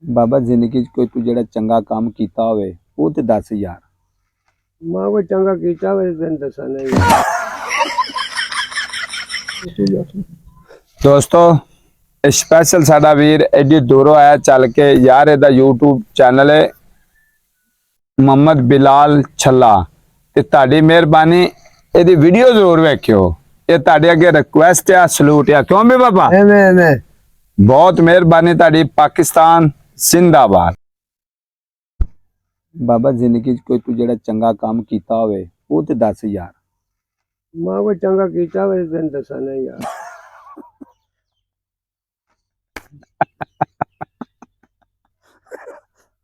बाबा जिंदगी च कोई तू जेड़ा चंगा काम कीता होवे वो ते दस यार। मैं कोई चंगा कीता वे तेन दसा नहीं। दोस्तों स्पेशल साडा वीर एडी दूरों आया चल के यार एदा यूट्यूब चैनल है मोहम्मद बिलाल छल्ला ते ताड़ी मेहरबानी एदी वीडियो जरूर वेखियो। ये ताड़े अगे रिक्वेस्ट है सलूट है क्यों भी बाबा बहुत मेहरबानी ताड़ी पाकिस्तान जिंदाबाद। बाबा जिंदगी च कोई तू जेड़ा चंगा काम कीता होवे वो ते दस यार। मैं कोई चंगा कीता वे तेन दसा नहीं यार।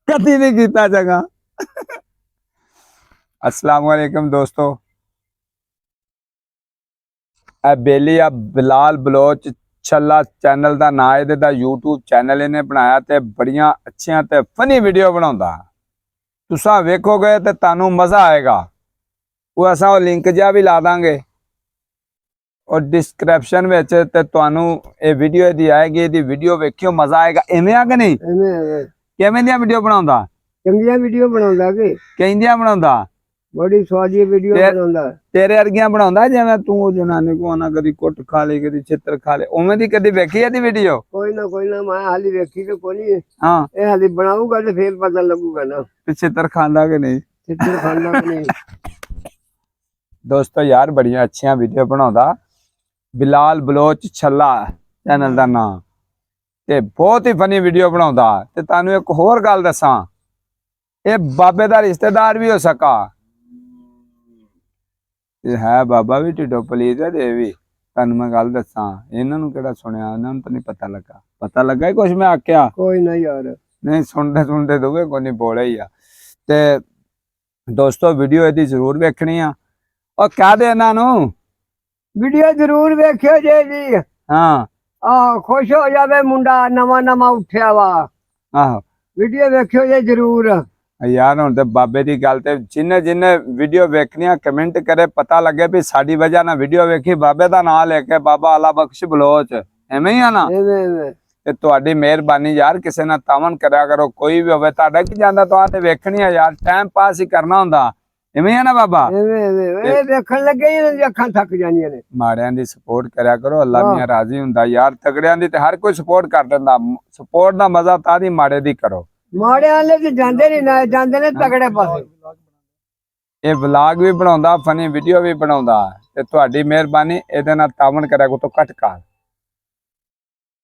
कभी नहीं कीता चंगा। अस्सलाम वालेकुम दोस्तों, बेली आ बिलाल बलोच छल्ला चैनल का नाम है दा यूट्यूब चैनल इन्हें बनाया ते बड़ियां अच्छियां ते फनी वीडियो बनाउंदा। तुसा वेखोगे ते तानू मजा आएगा। वो असा लिंक जा भी ला दांगे और डिस्क्रिप्शन में ते तुहानू ये वीडियो दी आएगी। दी वीडियो वेखियो मजा आएगा। इवें आ कि नहीं? किवें दी वीडियो बनाउंदा? चंगिया वीडियो बनाउंदा के किंदियां बनाउंदा? बड़ी स्वादी वीडियो बनाउंदा। तेरे अर्गियां बनाउंदा जिवें तू जनाने को ना कदी कुट खा ले कदी चित्र खा ले उवें दी कदी वेखी है दी वीडियो? कोई ना मैं हाली वेखी तो कोनी। हां ए हाली बनाऊंगा तो फिर पता लगूगा ना चित्र खांदा कि नहीं। चित्र खाना कि नहीं। दोस्तों यार बड़ियां अच्छियां वीडियो बनाउंदा बिलाल बलोच छल्ला चैनल दा नाम ते बहुत ही फनी वीडियो बनाउंदा। ते तानू एक होर गल दसां, ये बाबे दा रिश्तेदार भी हो सका। है बाबा भी टिड्डो पलीत है दे भी। तानू मैं गल दसां इन्हां नू केड़ा सुनिया इन्हां नू तो नहीं पता लगा ही कुछ मैं आख्या कोई ना यार नहीं सुनते दोगे कोई नहीं बोले ही आ। ते दोस्तों वीडियो इहदी जरूर वेखनी आ और क्या दे इन्हां नू वीडियो जरूर वेखियो जे जी। हां खुश हो जावे मुंडा नवा उठिया वा। आहो वीडियो वेखियो जे जरूर। यार हुण ते बाबे दी गल ते जिन्ने वीडियो वेखनी कमेंट करे पता लगे भी साडी वजह ना वीडियो वेखी बाबे दा नाम लेके बाबा आला बख्श बलोच एवें ही आ ना। ते तुहाडी मेहरबानी यार किसे ना तावन करया करो कोई भी होवे ताड़ा की जांदा तो आते वेखनी है यार टाइम पास ही करना हुंदा एवें ही आ ना बाबा। ए देखण लगे ही अखां थक जांदियां ने। माड़ियां दी सपोर्ट करया करो अल्लाह मियां राजी हुंदा यार। तगड़ियां दी ते हर कोई सपोर्ट कर दिंदा। सपोर्ट दा मजा तां दी माड़े दी करो। माड़े वाले ते जांदे नहीं ना जांदे ने तगड़े पासे। ये व्लॉग भी बनाउंदा फनी वीडियो भी बनाउंदा ते तुहाडी मेहरबानी इहदे नाल तावन करया करो तो घट कर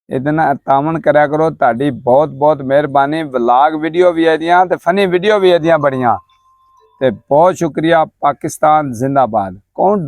इहदे नाल तावन करया करो। तुहाडी बहुत मेहरबानी। व्लॉग वीडियो भी इहदियां ते फनी वीडियो भी इहदियां बड़ियां ते बहुत शुक्रिया। पाकिस्तान जिंदाबाद। कौन